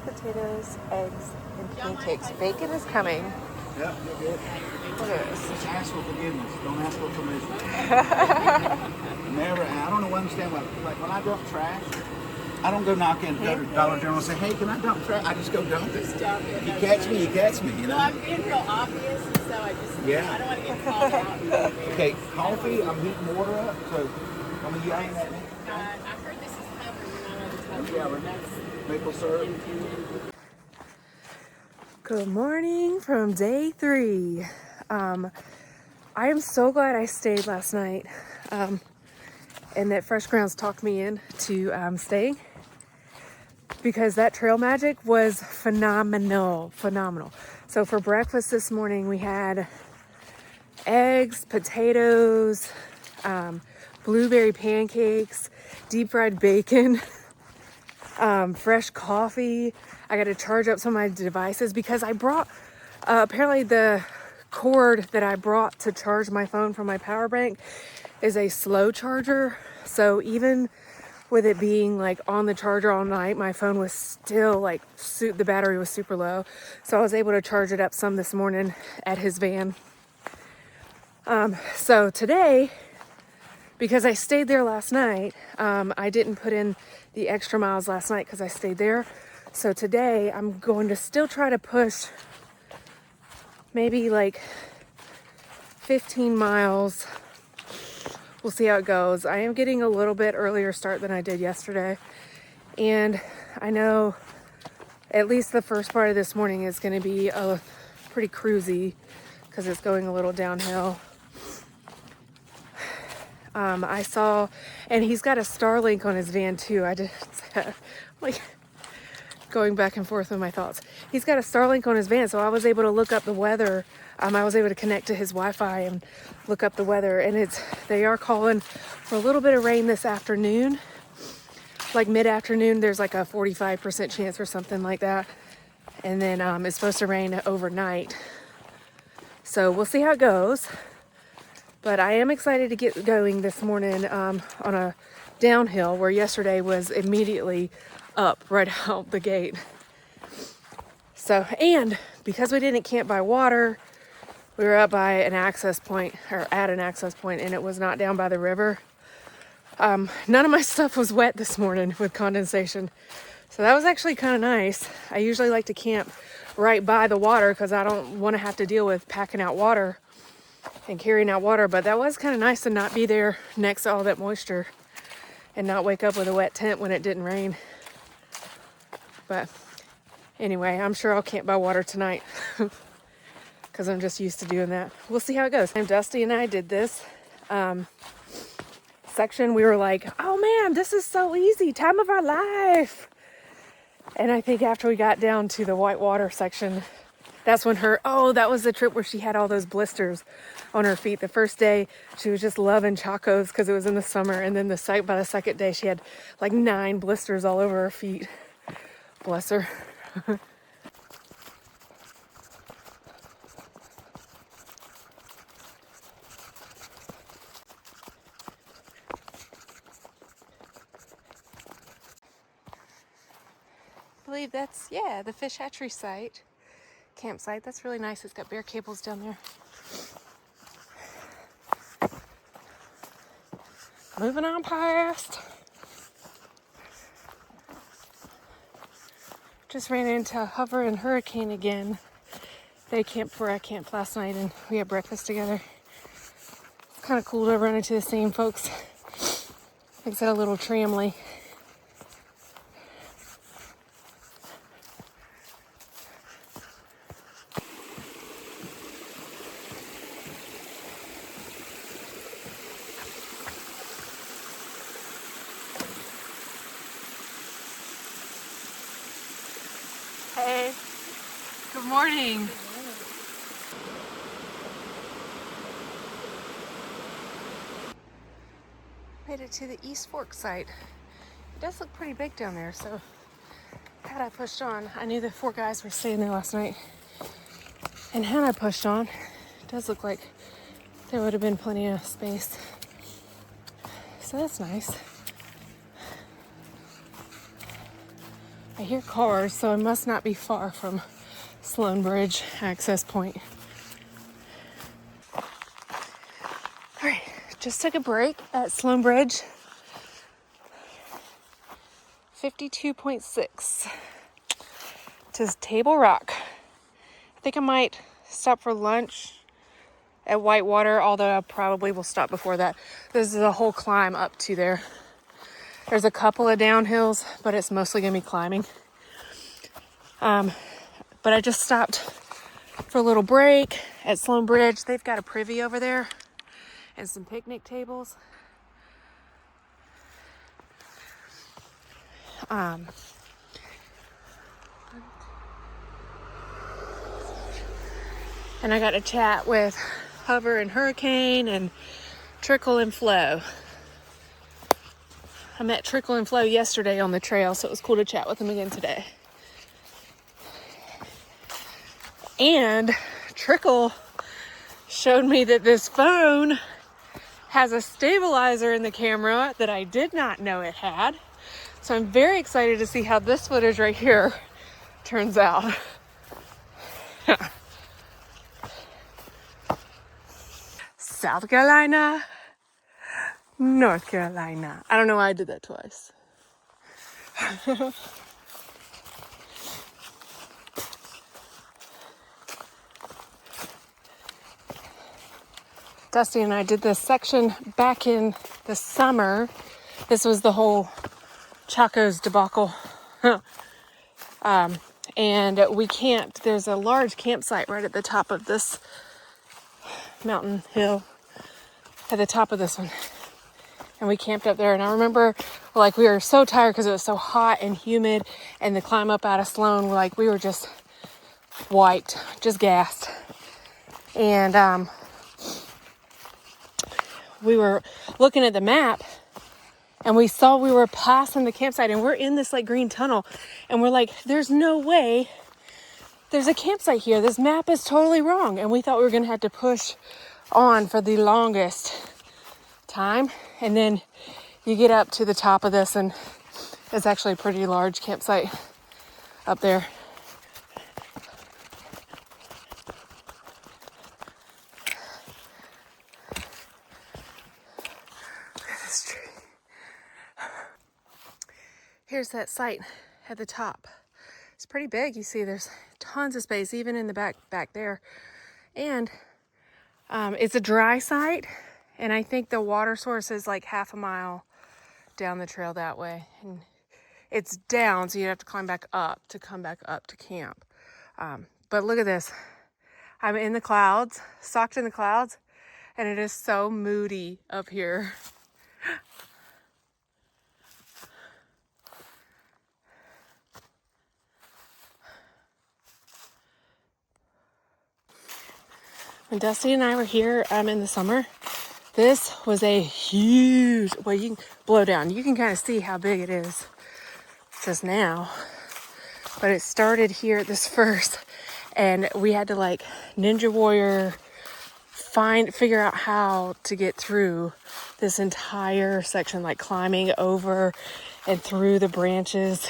potatoes, eggs, and pancakes. Bacon is coming. Yep, you're good. Look at this. Just ask for forgiveness. Don't ask for permission. Never. I don't understand why. Like when I dump trash, I don't go knock in, go to Dollar General and say, "Hey, can I dump trash?" I just go dump it. Just dump it. If you catch me, you catch me. You know. Well, I'm being real obvious, so I just Yeah. I don't want to get called out. Okay, coffee. I'm heating water up, so I mean, you ain't at me. I heard this is covered. You're not allowed to touch it. Yeah, we're maple syrup. Good morning from day 3. I am so glad I stayed last night, and that Fresh Grounds talked me in to staying, because that trail magic was phenomenal. So for breakfast this morning, we had eggs, potatoes, blueberry pancakes, deep fried bacon, fresh coffee. I got to charge up some of my devices because I brought, apparently the cord that I brought to charge my phone from my power bank is a slow charger. So even with it being like on the charger all night, my phone was still like, the battery was super low. So I was able to charge it up some this morning at his van. So today, because I stayed there last night, I didn't put in the extra miles last night because I stayed there. So today I'm going to still try to push maybe like 15 miles. We'll see how it goes. I am getting a little bit earlier start than I did yesterday. And I know at least the first part of this morning is going to be a pretty cruisy because it's going a little downhill. I saw, and he's got a Starlink on his van too. I just like going back and forth with my thoughts. He's got a Starlink on his van, so I was able to look up the weather. I was able to connect to his Wi-Fi and look up the weather, and they are calling for a little bit of rain this afternoon, like mid-afternoon. There's like a 45% chance or something like that, and then it's supposed to rain overnight. So we'll see how it goes. But I am excited to get going this morning on a downhill where yesterday was immediately up right out the gate. So, and because we didn't camp by water, we were up by an access point, or at an access point, and it was not down by the river. None of my stuff was wet this morning with condensation. So that was actually kind of nice. I usually like to camp right by the water because I don't want to have to deal with packing out water and carrying out water, but that was kind of nice to not be there next to all that moisture and not wake up with a wet tent when it didn't rain. But anyway, I'm sure I'll camp by water tonight because I'm just used to doing that. We'll see how it goes. Dusty and I did this section. We were like, oh man, this is so easy, time of our life. And I think after we got down to the whitewater section, that's when that was the trip where she had all those blisters on her feet. The first day, she was just loving Chacos because it was in the summer. And then by the second day, she had like 9 blisters all over her feet. Bless her. I believe that's, the fish hatchery site. Campsite. That's really nice. It's got bare cables down there. Moving on past. Just ran into Hover and Hurricane again. They camped where I camped last night and we had breakfast together. It's kind of cool to run into the same folks. Makes it a little tramly. Hey, good morning. Made it to the East Fork site. It does look pretty big down there, so had I pushed on, I knew the 4 guys were staying there last night. And had I pushed on, it does look like there would have been plenty of space. So that's nice. I hear cars, so I must not be far from Sloan Bridge access point. All right, just took a break at Sloan Bridge. 52.6 to Table Rock. I think I might stop for lunch at Whitewater, although I probably will stop before that. This is a whole climb up to there. There's a couple of downhills, but it's mostly gonna be climbing. But I just stopped for a little break at Sloan Bridge. They've got a privy over there and some picnic tables. And I got to chat with Hover and Hurricane and Trickle and Flow. I met Trickle and Flow yesterday on the trail, so it was cool to chat with them again today. And Trickle showed me that this phone has a stabilizer in the camera that I did not know it had. So I'm very excited to see how this footage right here turns out. South Carolina, North Carolina. I don't know why I did that twice. Dusty and I did this section back in the summer. This was the whole Chaco's debacle. And we camped. There's a large campsite right at the top of this mountain hill, at the top of this one. And we camped up there. And I remember, like, we were so tired because it was so hot and humid. And the climb up out of Sloan, like, we were just wiped, just gassed. And we were looking at the map and we saw we were passing the campsite and we're in this like green tunnel and we're like, there's no way there's a campsite here. This map is totally wrong. And we thought we were going to have to push on for the longest time. And then you get up to the top of this and it's actually a pretty large campsite up there. Here's that site at the top. It's pretty big. You see there's tons of space even in the back there. And it's a dry site. And I think the water source is like half a mile down the trail that way. And it's down, so you have to climb back up to come back up to camp. But look at this. I'm in the clouds, socked in the clouds, and it is so moody up here. When Dusty and I were here in the summer, this was a huge, well, you can blow down. You can kind of see how big it is just now. But it started here at this first, and we had to like Ninja Warrior figure out how to get through this entire section, like climbing over and through the branches.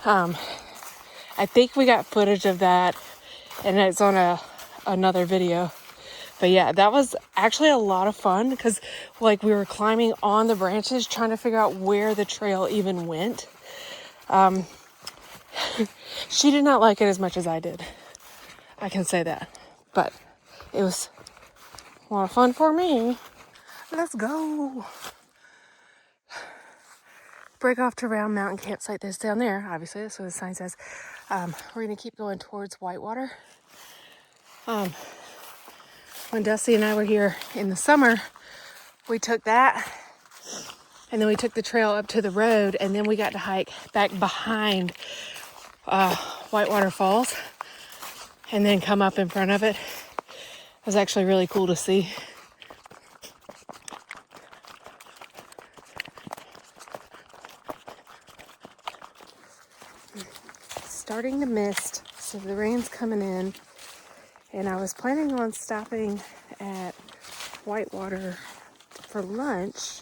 I think we got footage of that, and it's on another video. But yeah, that was actually a lot of fun because like we were climbing on the branches trying to figure out where the trail even went. She did not like it as much as I did. I can say that. But it was a lot of fun for me. Let's go. Break off to Round Mountain Campsite that's down there. Obviously, that's what the sign says. We're going to keep going towards Whitewater. When Dusty and I were here in the summer, we took that and then we took the trail up to the road and then we got to hike back behind Whitewater Falls and then come up in front of it. It was actually really cool to see. It's starting to mist, so the rain's coming in. And I was planning on stopping at Whitewater for lunch.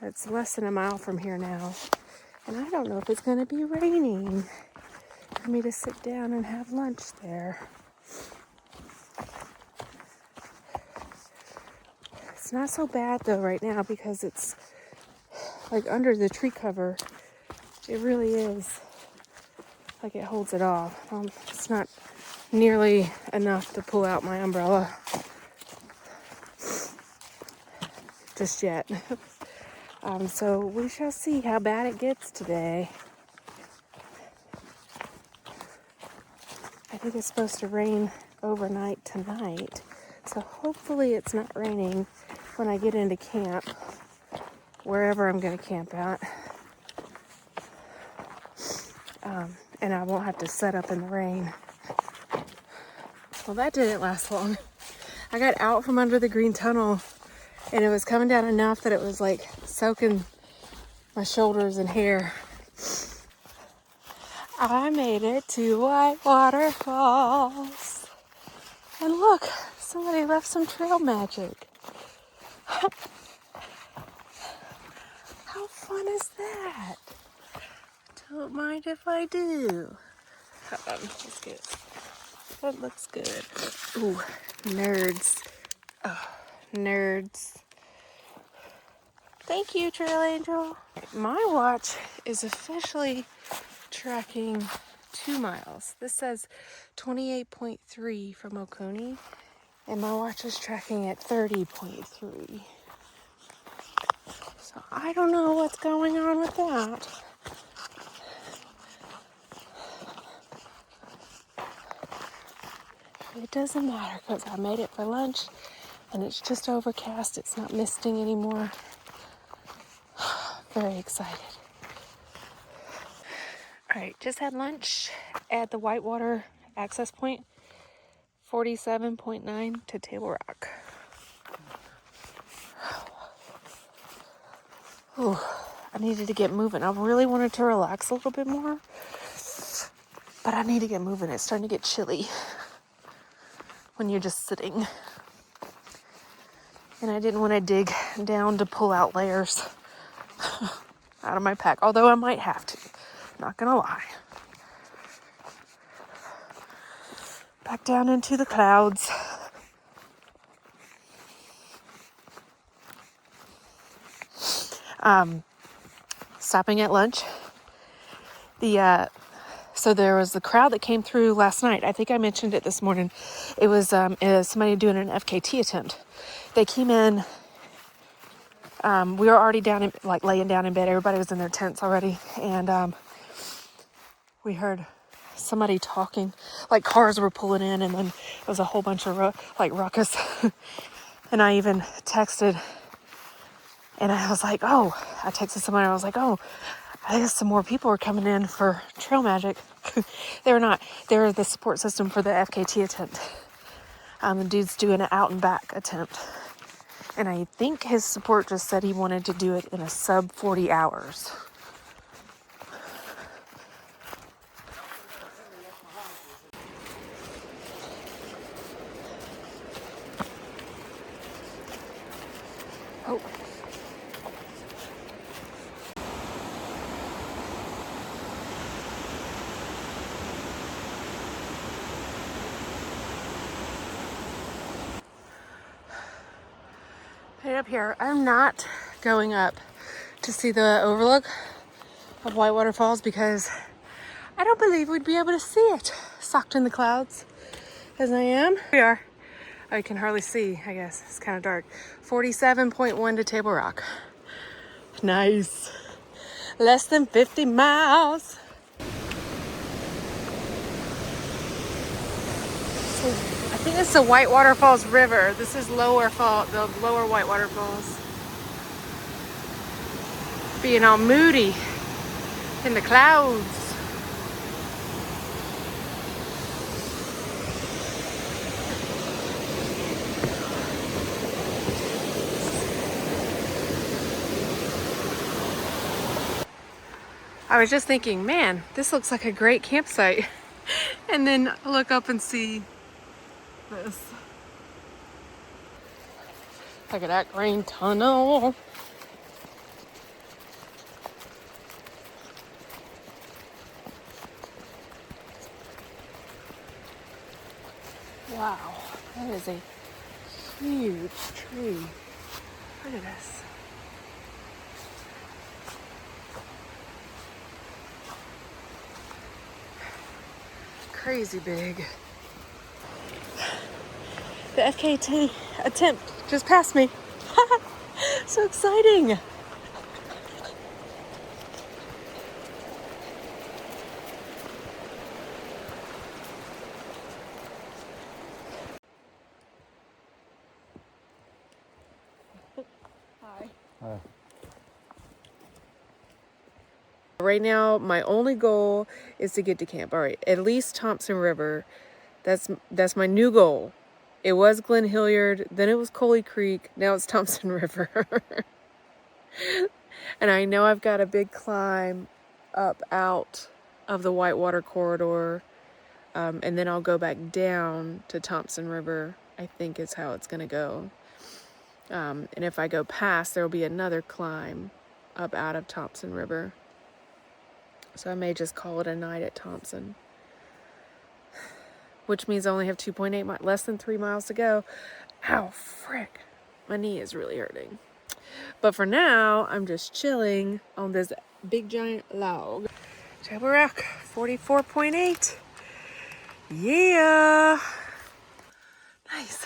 It's less than a mile from here now. And I don't know if it's going to be raining for me to sit down and have lunch there. It's not so bad though right now because it's like under the tree cover. It really is like it holds it off. It's not nearly enough to pull out my umbrella just yet. So we shall see how bad it gets today. I think it's supposed to rain overnight tonight. So hopefully it's not raining when I get into camp, wherever I'm going to camp at. And I won't have to set up in the rain. Well, that didn't last long. I got out from under the green tunnel and it was coming down enough that it was like soaking my shoulders and hair. I made it to White Waterfalls. And look, somebody left some trail magic. How fun is that? Don't mind if I do. Hold on, let's get it. That looks good. Ooh, nerds. Oh, nerds. Thank you, Trail Angel. My watch is officially tracking 2 miles. This says 28.3 from Oconee, and my watch is tracking at 30.3. So I don't know what's going on with that. It doesn't matter because I made it for lunch and it's just overcast. It's not misting anymore. Very excited. All right, just had lunch at the Whitewater access point, 47.9 to Table Rock. Ooh, I needed to get moving. I really wanted to relax a little bit more, but I need to get moving. It's starting to get chilly when you're just sitting. And I didn't want to dig down to pull out layers out of my pack, although I might have to. Not gonna lie. Back down into the clouds. Stopping at lunch. So there was the crowd that came through last night. I think I mentioned it this morning. It was somebody doing an FKT attempt. They came in. We were already down, laying down in bed. Everybody was in their tents already, and we heard somebody talking. Like cars were pulling in, and then there was a whole bunch of ruckus. And I even texted, and I was like, "Oh!" I texted somebody. I was like, "Oh, I guess some more people are coming in for Trail Magic." They were not. They were the support system for the FKT attempt. The dude's doing an out and back attempt. And I think his support just said he wanted to do it in a sub 40 hours. Oh. Right up here. I'm not going up to see the overlook of Whitewater Falls because I don't believe we'd be able to see it socked in the clouds as I am. We are. I can hardly see, I guess. It's kind of dark. 47.1 to Table Rock. Nice. Less than 50 miles. So, I think it's the Whitewater Falls River. This is the lower Whitewater Falls. Being all moody in the clouds. I was just thinking, man, this looks like a great campsite. And then look up and see this. Look at that green tunnel. Wow, that is a huge tree. Look at this. Crazy big. The FKT attempt just passed me. So exciting. Hi. Right now, my only goal is to get to camp. All right, at least Thompson River. That's my new goal. It was Glen Hilliard, then it was Coley Creek, now it's Thompson River. And I know I've got a big climb up out of the Whitewater Corridor, and then I'll go back down to Thompson River, I think is how it's gonna go. And if I go past, there will be another climb up out of Thompson River. So I may just call it a night at Thompson. Which means I only have 2.8 miles, less than 3 miles to go. Ow, frick. My knee is really hurting. But for now, I'm just chilling on this big giant log. Table Rock, 44.8. Yeah. Nice.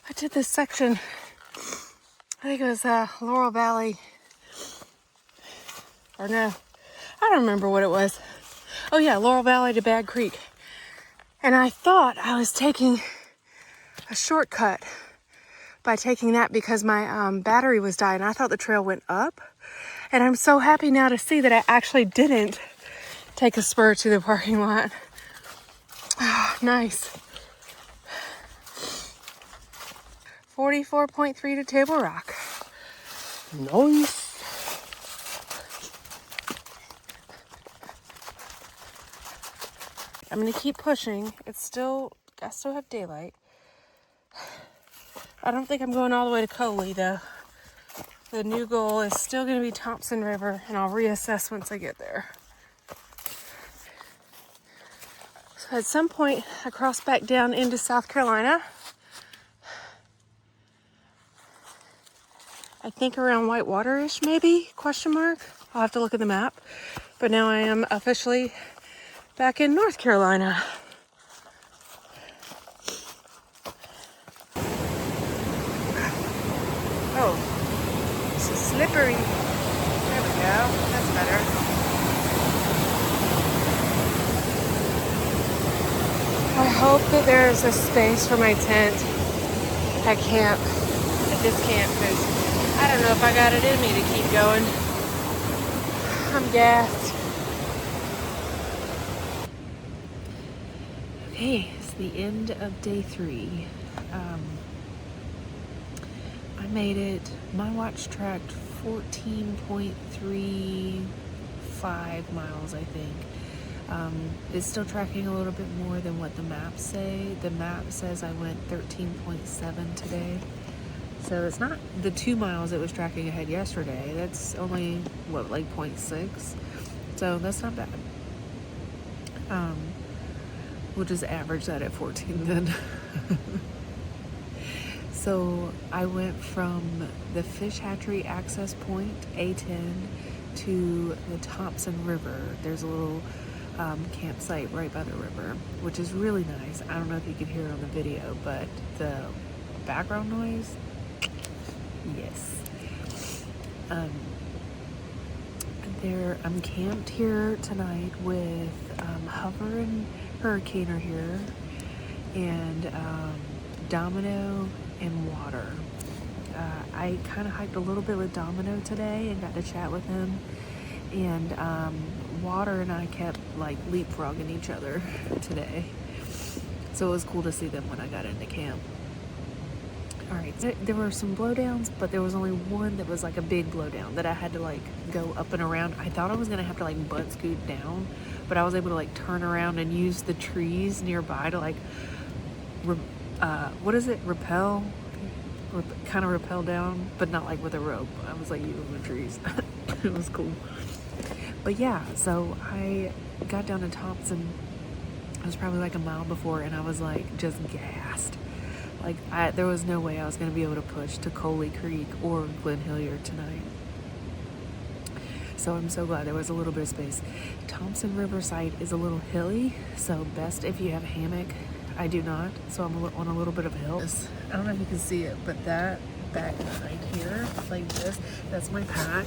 I did this section, I think it was Laurel Valley, or no, I don't remember what it was. Oh yeah, Laurel Valley to Bad Creek. And I thought I was taking a shortcut by taking that because my battery was dying. I thought the trail went up. And I'm so happy now to see that I actually didn't take a spur to the parking lot. Oh, nice. 44.3 to Table Rock. Nice. I'm gonna keep pushing. I still have daylight. I don't think I'm going all the way to Coley though. The new goal is still gonna be Thompson River, and I'll reassess once I get there. So at some point, I cross back down into South Carolina. I think around Whitewater-ish, maybe, question mark. I'll have to look at the map. But now I am officially back in North Carolina. Oh, this is slippery. There we go, that's better. I hope that there's a space for my tent at camp, at this camp, because I don't know if I got it in me to keep going. I'm gassed. Okay, it's the end of day 3. I made it. My watch tracked 14.35 miles, I think. It's still tracking a little bit more than what the maps say. The map says I went 13.7 today. So it's not the 2 miles it was tracking ahead yesterday. That's only, what, like 0.6? So that's not bad. We'll just average that at 14 then. So I went from the fish hatchery access point, A10, to the Thompson River. There's a little campsite right by the river, which is really nice. I don't know if you can hear it on the video, but the background noise, yes. I'm camped here tonight with Hover and Hurricane are here, and Domino and Water. I kind of hiked a little bit with Domino today and got to chat with him, and Water and I kept like leapfrogging each other today, so it was cool to see them when I got into camp. Alright, there were some blowdowns, but there was only one that was like a big blowdown that I had to like go up and around. I thought I was gonna have to like butt scoot down, but I was able to like turn around and use the trees nearby to like, what is it, rappel? kind of rappel down, but not like with a rope. I was like you in the trees. It was cool. But yeah, so I got down to Thompson. It was probably like a mile before, and I was like just gassed. Like there was no way I was going to be able to push to Coley Creek or Glen Hilliard tonight. So I'm so glad there was a little bit of space. Thompson Riverside is a little hilly, so best if you have a hammock. I do not, so I'm on a little bit of a hill. I don't know if you can see it, but that back behind here, like this, that's my pack.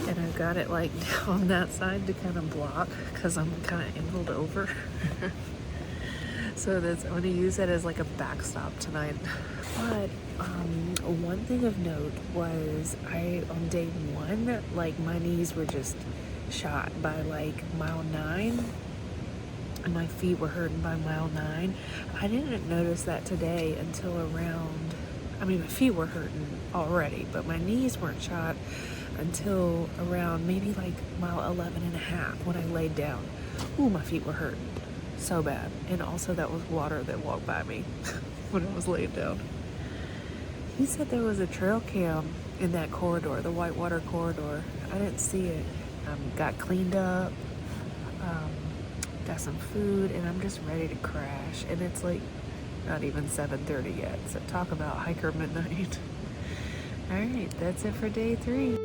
And I've got it like on that side to kind of block because I'm kind of angled over. So I'm going to use that as like a backstop tonight. But one thing of note was on day 1, like my knees were just shot by like mile 9. And my feet were hurting by mile 9. I didn't notice that today until around, my feet were hurting already, but my knees weren't shot until around maybe like mile 11 and a half when I laid down. Ooh, my feet were hurting so bad. And also that was water that walked by me when I was laying down. He said there was a trail cam in that corridor, the Whitewater corridor. I didn't see it. Got cleaned up, got some food, and I'm just ready to crash. And it's like not even 7:30 yet. So talk about hiker midnight. All right, that's it for day 3.